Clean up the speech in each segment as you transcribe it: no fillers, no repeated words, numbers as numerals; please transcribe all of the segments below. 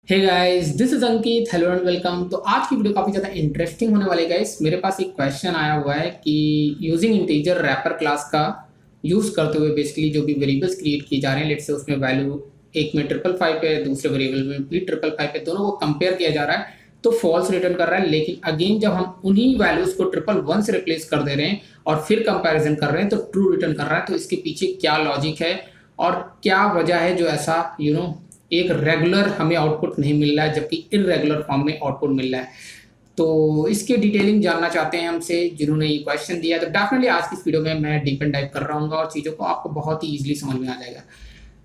Hey guys, this is Ankit. Hello and welcome. तो आज की वीडियो काफी ज्यादा इंटरेस्टिंग होने वाली है गाइस। मेरे पास एक क्वेश्चन आया हुआ है कि यूजिंग इंटीजर रैपर क्लास का यूज करते हुए बेसिकली जो भी वेरिएबल्स क्रिएट किए जा रहे हैं, लेट्स से उसमें वैल्यू एक में 555 है, दूसरे वेरिएबल में भी 555 है, दोनों को कंपेयर किया जा रहा है तो फॉल्स रिटर्न कर रहा है। लेकिन अगेन जब हम उन्हीं वैल्यूज को 111 से रिप्लेस कर दे रहे हैं और फिर कंपैरिजन कर रहे हैं तो ट्रू रिटर्न कर रहा है। तो इसके पीछे क्या लॉजिक है और क्या वजह है जो ऐसा एक रेगुलर हमें आउटपुट नहीं मिल रहा है जबकि इरेगुलर फॉर्म में आउटपुट मिल रहा है। तो इसके डिटेलिंग जानना चाहते हैं हमसे जिन्होंने ये क्वेश्चन दिया, तो डेफिनेटली आज की इस वीडियो में मैं डीप एंड डाइव कर रहा हूँ और चीज़ों को आपको बहुत ही ईजिली समझ में आ जाएगा।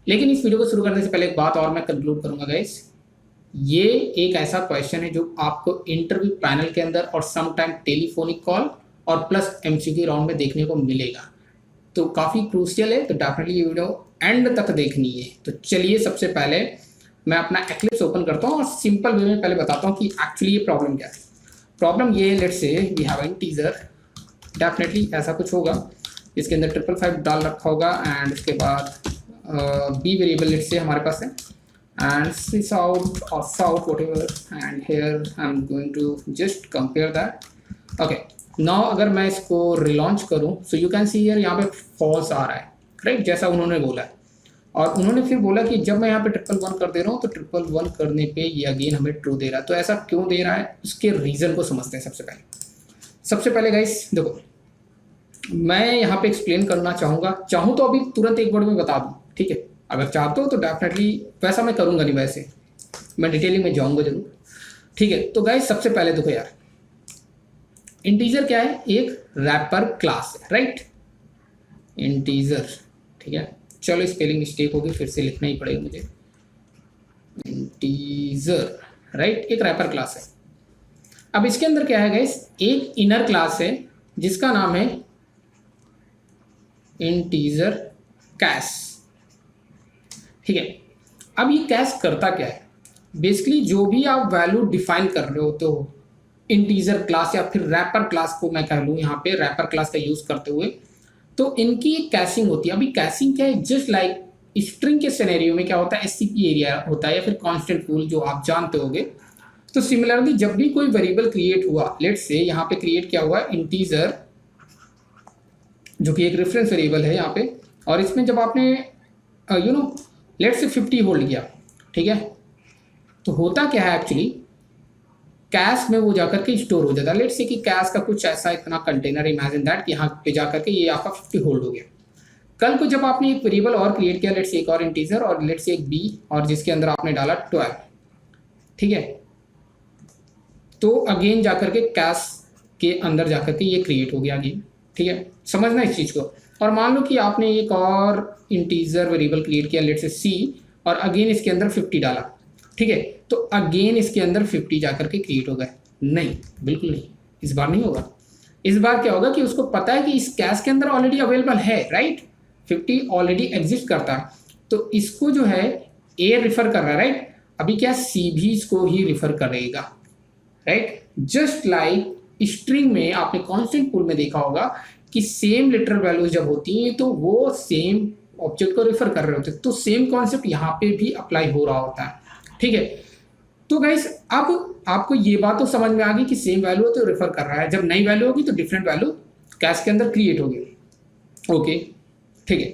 लेकिन इस वीडियो को शुरू करने से पहले एक बात और मैं कंक्लूड करूंगा गाइस, ये एक ऐसा क्वेश्चन है जो आपको इंटरव्यू पैनल के अंदर और समटाइम टेलीफोनिक कॉल और प्लस एमसीक्यू राउंड में देखने को मिलेगा, तो काफ़ी क्रूशियल है। तो डेफिनेटली ये वीडियो एंड तक देखनी है। तो चलिए सबसे पहले मैं अपना एक्लिप्स ओपन करता हूँ और सिंपल वे में पहले बताता हूँ कि एक्चुअली ये प्रॉब्लम क्या है। प्रॉब्लम ये है, let's say we have an teaser, definitely ऐसा कुछ होगा, इसके अंदर 555 डाल रखा होगा एंड उसके बाद बी वेरिएबल लेट्स से हमारे पास है एंड सिस आउट और साउट whatever and here I am going to just compare that. Okay, now अगर मैं इसको रिलॉन्च करूं so you can see here यहाँ पे फॉल्स आ रहा है, राइट, जैसा उन्होंने बोला है। और उन्होंने फिर बोला कि जब मैं यहाँ पे 111 कर दे रहा हूँ तो 111 करने पे ये अगेन हमें ट्रू दे रहा है। तो ऐसा क्यों दे रहा है, उसके रीज़न को समझते हैं। सबसे पहले गाइस देखो, मैं यहाँ पे एक्सप्लेन करना चाहूँ तो अभी तुरंत एक वर्ड में बता दूँ, ठीक है। अगर चाहते हो तो डेफिनेटली, वैसा मैं करूँगा नहीं, वैसे मैं डिटेलिंग में जाऊँगा जरूर, ठीक है। तो गाइस सबसे पहले देखो यार, इंटीजर क्या है, एक रैपर क्लास है, राइट, इंटीजर, ठीक है। चलो स्पेलिंग मिस्टेक होगी, फिर से लिखना ही पड़ेगा मुझे। इंटीजर, राइट, एक रैपर क्लास है। अब इसके अंदर क्या है गाइस, एक इनर क्लास है जिसका नाम है इंटीजर कैश, ठीक है। अब ये कैश करता क्या है, बेसिकली जो भी आप वैल्यू डिफाइन कर रहे हो तो इंटीजर क्लास या फिर रैपर क्लास को मैं कह लूँ यहाँ पे रैपर क्लास का यूज करते हुए, तो इनकी एक कैशिंग होती है। अभी कैशिंग क्या है, जस्ट लाइक स्ट्रिंग के सिनेरियो में क्या होता है, एससीपी एरिया होता है या फिर कांस्टेंट पूल जो आप जानते होंगे। तो सिमिलरली जब भी कोई वेरिएबल क्रिएट हुआ, लेट्स से यहाँ पे क्रिएट किया हुआ है इंटीजर जो कि एक रेफरेंस वेरिएबल है यहाँ पे, और इसमें जब आपने लेट्स से 50 होल्ड किया, ठीक है, तो होता क्या है एक्चुअली, कैश में वो जाकर के स्टोर हो जाता है। लेट्स से कि कैश का कुछ ऐसा इतना कंटेनर, इमेजिन दैट, यहाँ पे जाकर के ये आपका 50 होल्ड हो गया। कल को जब आपने एक वेरिएबल और क्रिएट किया, लेट्स से एक और इंटीजर और लेट्स से एक बी, और जिसके अंदर आपने डाला 12, ठीक है, तो अगेन जाकर के कैश के अंदर जाकर के ये क्रिएट हो गया अगेन, ठीक है, समझना इस चीज को। और मान लो कि आपने एक और इंटीजर वेरिएबल क्रिएट किया, लेट्स से सी, और अगेन इसके अंदर 50 डाला, ठीक है, तो अगेन इसके अंदर 50 जाकर के क्रिएट हो गए। नहीं, बिल्कुल नहीं, इस बार नहीं होगा। इस बार क्या होगा कि उसको पता है कि इस कैश के अंदर ऑलरेडी अवेलेबल है, राइट, 50 ऑलरेडी एग्जिस्ट करता है, तो इसको जो है ए रिफर कर रहा है, राइट। अभी क्या, सी भी इसको ही रिफर करेगा, राइट। जस्ट लाइक स्ट्रिंग में आपने कांस्टेंट पूल में देखा होगा कि सेम लिटरल वैल्यूज जब होती हैं तो वो सेम ऑब्जेक्ट को रिफर कर रहे होते हैं, तो सेम कॉन्सेप्ट यहाँ पे भी अप्लाई हो रहा होता है, ठीक है। तो गाइस अब आपको ये बात तो समझ में आ गई कि सेम वैल्यू तो रिफर कर रहा है, जब नई वैल्यू होगी तो डिफरेंट वैल्यू कैश के अंदर क्रिएट होगी, ओके, ठीक है।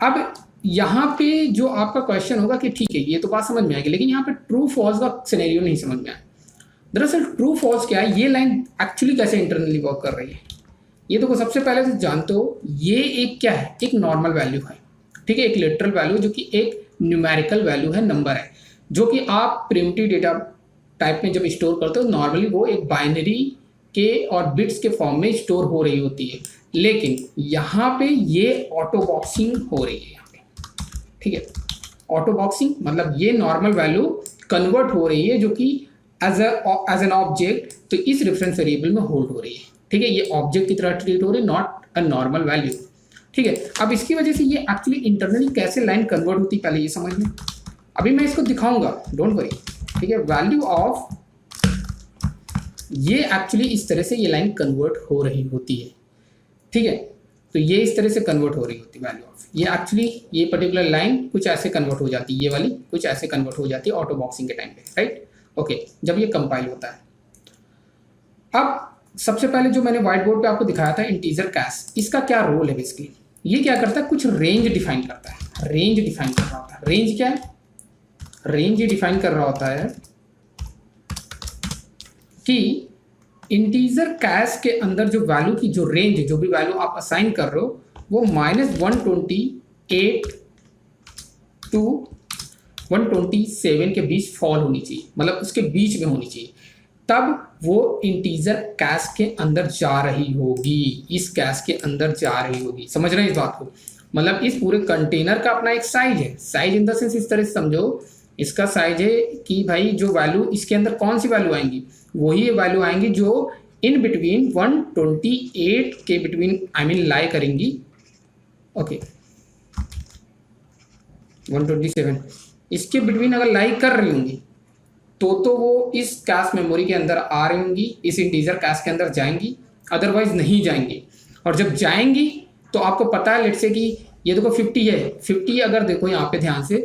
अब यहाँ पे जो आपका क्वेश्चन होगा कि ठीक है ये तो बात समझ में आएगी, लेकिन यहाँ पे ट्रू फॉल्स का सिनेरियो नहीं समझ में आया। दरअसल ट्रू फॉल्स क्या है, ये लाइन एक्चुअली कैसे इंटरनली वर्क कर रही है, ये तो सबसे पहले तो जानते हो, ये एक क्या है, एक नॉर्मल वैल्यू है, ठीक है, एक लिटरल वैल्यू जो कि एक न्यूमेरिकल वैल्यू है, नंबर है, जो कि आप प्रिमिटिव डेटा टाइप में जब स्टोर करते हो नॉर्मली वो एक बाइनरी के और बिट्स के फॉर्म में स्टोर हो रही होती है। लेकिन यहाँ पे ये ऑटो बॉक्सिंग हो रही है यहाँ पे, ठीक है। ऑटो बॉक्सिंग मतलब ये नॉर्मल वैल्यू कन्वर्ट हो रही है जो कि एज एन ऑब्जेक्ट, तो इस रेफरेंस वेरिएबल में होल्ड हो रही है, ठीक है, ये ऑब्जेक्ट की तरह ट्रीट हो रही है, नॉट अ नॉर्मल वैल्यू, ठीक है। अब इसकी वजह से ये एक्चुअली इंटरनली कैसे लाइन कन्वर्ट होती है पहले ये समझ लें। अभी मैं इसको दिखाऊंगा, डोंट वरी, ठीक है। वैल्यू ऑफ, ये एक्चुअली इस तरह से ये लाइन कन्वर्ट हो रही होती है, ठीक है। तो ये इस तरह से कन्वर्ट हो रही होती है वैल्यू ऑफ, ये एक्चुअली ये पर्टिकुलर लाइन कुछ ऐसे कन्वर्ट हो जाती है, ये वाली कुछ ऐसे कन्वर्ट हो जाती है ऑटो बॉक्सिंग के टाइम पे, राइट। ओके, जब ये कंपाइल होता है। अब सबसे पहले जो मैंने व्हाइट बोर्ड पे आपको दिखाया था इंटीजर कैश, इसका क्या रोल है बेसिकली, ये क्या करता है, कुछ रेंज डिफाइन करता है, रेंज डिफाइन कर रहा होता है। रेंज क्या है, रेंज ये डिफाइन कर रहा होता है कि इंटीजर कैश के अंदर जो वैल्यू की जो रेंज, जो भी वैल्यू आप असाइन कर रहे हो वो -128 टू 127 के बीच फॉल होनी चाहिए, मतलब उसके बीच में होनी चाहिए, तब वो इंटीजर कैश के अंदर जा रही होगी, इस कैश के अंदर जा रही होगी। समझ रहे हैं इस बात को, मतलब इस पूरे कंटेनर का अपना एक साइज है, साइज इन द सेंस इस तरह से समझो, इसका साइज है कि भाई जो वैल्यू इसके अंदर कौन सी वैल्यू आएंगी, वही वैल्यू आएंगी जो इन बिटवीन 128 के बिटवीन आई मीन लाई करेंगी। ओके 127 इसके बिटवीन अगर लाई कर रही होंगी तो वो इस कैश मेमोरी के अंदर आ रही होंगी, इस इंटीजर कैश के अंदर जाएंगी, अदरवाइज नहीं जाएंगी। और जब जाएंगी तो आपको पता है लेट्स से कि ये देखो 50 है, 50 अगर देखो यहाँ पे ध्यान से,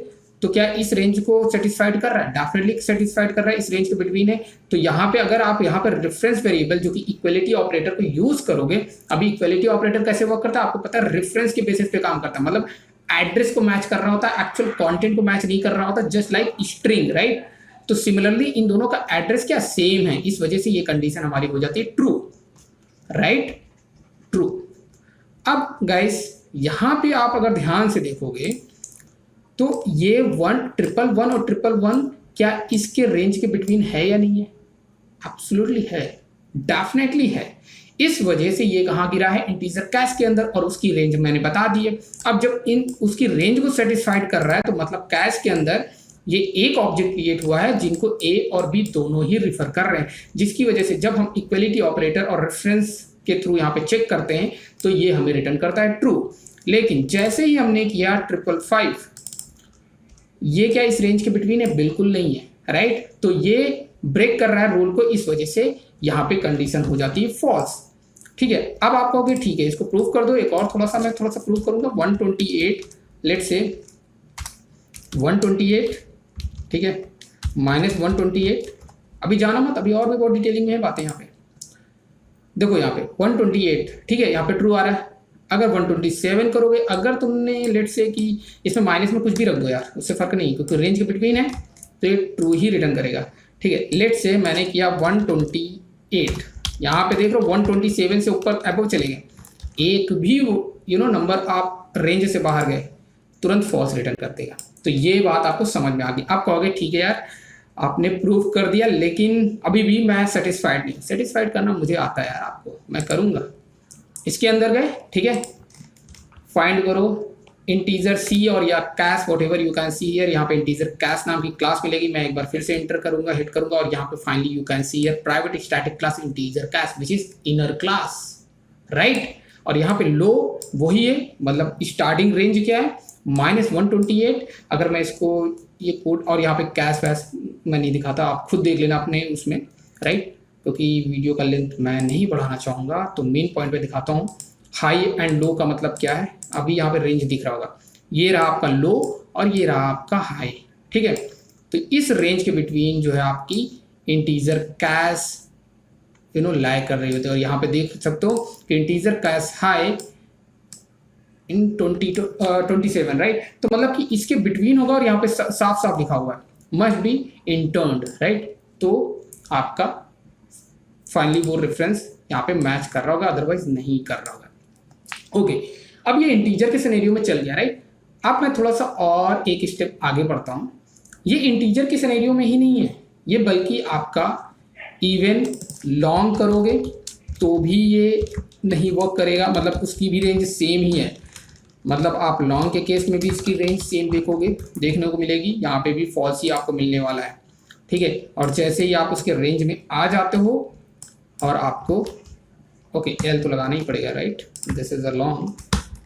तो क्या इस रेंज को सेटिस्फाइड कर रहा है, डेफिनेटली सेटिस्फाइड कर रहा है, इस रेंज के बिटवीन है। तो यहाँ पे अगर आप यहाँ पर रेफरेंस वेरिएबल जो कि इक्वलिटी ऑपरेटर को यूज करोगे, अभी इक्वलिटी ऑपरेटर कैसे वर्क करता है आपको पता है, रेफरेंस के बेसिस पे काम करता है, मतलब एड्रेस को मैच कर रहा होता है, एक्चुअल कंटेंट को मैच नहीं कर रहा होता, जस्ट लाइक स्ट्रिंग, राइट। तो सिमिलरली इन दोनों का एड्रेस क्या सेम है, इस वजह से ये कंडीशन हमारी हो जाती है ट्रू, राइट, ट्रू। अब गाइस यहां पे आप अगर ध्यान से देखोगे तो ये 111 और 111 क्या इसके रेंज के बिटवीन है या नहीं है, एब्सोल्युटली है, डेफिनेटली है। इस वजह से ये कहां गिरा है, इंटीजर कैश के अंदर, और उसकी रेंज मैंने बता दी है। अब जब इन उसकी रेंज को सेटिस्फाइड कर रहा है तो मतलब कैश के अंदर ये एक ऑब्जेक्ट क्रिएट हुआ है जिनको ए और बी दोनों ही रिफर कर रहे हैं, जिसकी वजह से जब हम इक्वलिटी ऑपरेटर और रेफरेंस के थ्रू यहाँ पे चेक करते हैं तो ये हमें रिटर्न करता है ट्रू। लेकिन जैसे ही हमने किया 555, ये क्या इस रेंज के बिटवीन है, बिल्कुल नहीं है, राइट। तो ये ब्रेक कर रहा है रूल को, इस वजह से यहाँ पे कंडीशन हो जाती है फॉल्स, ठीक है। अब आप कहोगे ठीक है इसको प्रूव कर दो, एक और थोड़ा सा प्रूव करूंगा। 128 लेट से 128, ठीक है, -128, अभी जाना मत, अभी और भी बहुत डिटेलिंग में है बातें यहाँ पे। देखो यहाँ पे 128, ठीक है, यहाँ पे ट्रू आ रहा है। अगर 127 करोगे, अगर तुमने लेट से कि इसमें माइनस में कुछ भी रख दो यार, उससे फर्क नहीं, क्योंकि रेंज के बिटवीन है तो ये ट्रू ही रिटर्न करेगा, ठीक है। लेट से मैंने किया 128, यहाँ पे देख लो 127 से ऊपर अबव चले गए, एक भी नंबर आप रेंज से बाहर गए तुरंत फॉल्स रिटर्न कर देगा। तो ये बात आपको समझ में आ गई। आप कहोगे ठीक है यार आपने प्रूफ कर दिया, लेकिन अभी भी मैं सेटिस्फाइड नहीं। सेटिस्फाइड करना मुझे आता है यार, आपको मैं करूंगा। इसके अंदर गए, ठीक है, फाइंड करो इंटीजर सी और या cash what ever you can see here. यहाँ पे इंटीजर कैश नाम की क्लास मिलेगी, मैं एक बार फिर से एंटर करूंगा, हिट करूंगा, और यहाँ पे finally you can see here private static class integer cash which is inner class, right. और यहाँ पे लो वही है, मतलब स्टार्टिंग रेंज क्या है -128। अगर मैं इसको ये कोड और यहाँ पे कैश वैश मैं नहीं दिखाता, आप खुद देख लेना अपने उसमें, राइट, क्योंकि वीडियो का लेंथ मैं नहीं बढ़ाना चाहूँगा। तो मेन पॉइंट पे दिखाता हूँ, हाई एंड लो का मतलब क्या है। अभी यहाँ पे रेंज दिख रहा होगा, ये रहा आपका लो और ये रहा आपका हाई, ठीक है। तो इस रेंज के बिटवीन जो है आपकी इंटीजर कैश लाई कर रही होती है। और यहाँ पे देख सकते हो कि integer cash high in 27, right. तो मतलब कि इसके बिटवीन होगा, और यहाँ पे साफ साफ लिखा हुआ है मस्ट बी इंटर्न्ड, राइट। तो आपका फाइनली वो रेफरेंस यहाँ पे मैच कर रहा होगा, अदरवाइज नहीं कर रहा होगा। ओके, अब ये इंटीजर के सिनेरियो में चल गया, राइट। अब मैं थोड़ा सा और एक स्टेप आगे बढ़ता हूँ। ये इंटीजर के सिनेरियो में ही नहीं है, ये बल्कि आपका इवन लॉन्ग करोगे तो भी ये नहीं वर्क करेगा, मतलब उसकी भी रेंज सेम ही है। मतलब आप लॉन्ग के केस में भी इसकी रेंज सेम देखने को मिलेगी, यहाँ पे भी फॉल्स ही आपको मिलने वाला है, ठीक है। और जैसे ही आप उसके रेंज में आ जाते हो और आपको ओके एल तो लगाना ही पड़ेगा, right, this is a long,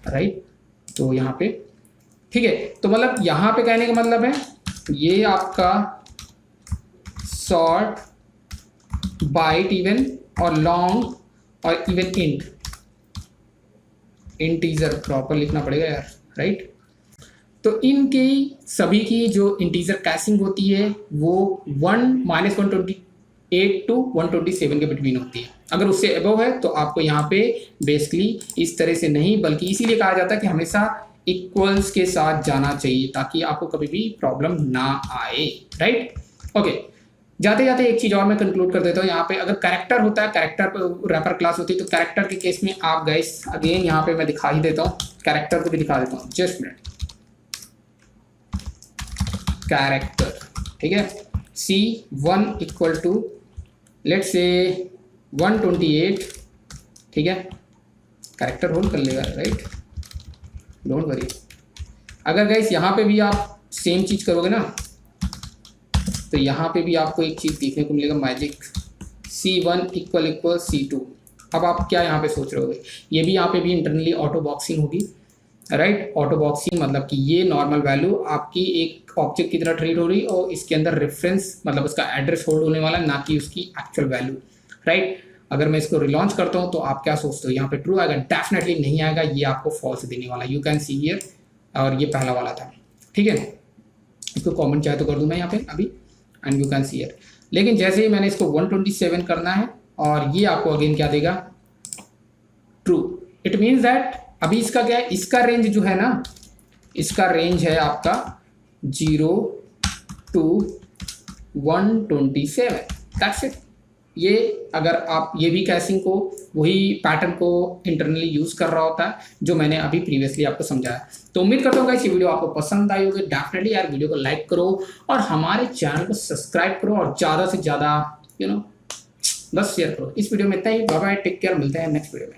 right. तो यहाँ पे ठीक है, तो मतलब यहाँ पे कहने का मतलब है ये आपका शॉर्ट, बाइट इवन और लॉन्ग और इवन इंटीजर प्रॉपर लिखना पड़ेगा यार, राइट। तो इनकी सभी की जो इंटीजर कैसिंग होती है वो 1-128 टू 127 के बिटवीन होती है। अगर उससे अबव है तो आपको यहाँ पे बेसिकली इस तरह से नहीं, बल्कि इसीलिए कहा जाता है कि हमेशा इक्वल्स के साथ जाना चाहिए ताकि आपको कभी भी प्रॉब्लम ना आए, राइट। ओके, जाते जाते एक चीज और मैं कंक्लूड कर देता हूँ। यहाँ पे अगर कैरेक्टर होता है, कैरेक्टर रैपर क्लास होती है, तो कैरेक्टर के केस में आप गाइस अगेन यहाँ पे मैं दिखा ही देता हूँ, कैरेक्टर को भी दिखा देता हूँ, जस्ट मिनट। कैरेक्टर, ठीक है, C1 इक्वल टू लेट से 128, ठीक है, कैरेक्टर होल्ड कर लेगा, राइट, डोंट वरी। अगर गाइस यहाँ पे भी आप सेम चीज करोगे ना, तो यहाँ पे भी आपको एक चीज देखने को मिलेगा, मैजिक। C1 equal C2। अब आप क्या यहाँ पे सोच रहे होगे, ये भी यहाँ पे भी इंटरनली ऑटो बॉक्सिंग होगी, राइट। ऑटो बॉक्सिंग मतलब कि ये नॉर्मल वैल्यू आपकी एक ऑब्जेक्ट की तरह ट्रीट हो रही और इसके अंदर रेफरेंस मतलब उसका एड्रेस होल्ड होने वाला, ना कि उसकी एक्चुअल वैल्यू, राइट। अगर मैं इसको रिलॉन्च करता हूँ तो आप क्या सोचते हो, यहाँ पे ट्रू आएगा? डेफिनेटली नहीं आएगा, ये आपको फॉल्स देने वाला। यू कैन सी हियर, और ये पहला वाला था, ठीक है। इसको कॉमेंट चाहे तो कर दूँ मैं यहाँ पे अभी, and you can see here. लेकिन जैसे ही मैंने इसको 127 करना है और ये आपको अगेन क्या देगा, ट्रू। इट मीन्स दैट अभी इसका क्या है, इसका रेंज जो है ना, इसका रेंज है आपका 0 to 127, दैट्स इट। ये अगर आप ये भी कैसिंग को वही पैटर्न को इंटरनली यूज कर रहा होता है जो मैंने अभी प्रीवियसली आपको समझाया। तो उम्मीद करता हूँ गाइस ये वीडियो आपको पसंद आई होगी। डेफिनेटली यार वीडियो को लाइक करो और हमारे चैनल को सब्सक्राइब करो और ज़्यादा से ज़्यादा बस शेयर करो। इस वीडियो में इतना ही, बाय बाय, टेक केयर, मिलते हैं नेक्स्ट वीडियो में।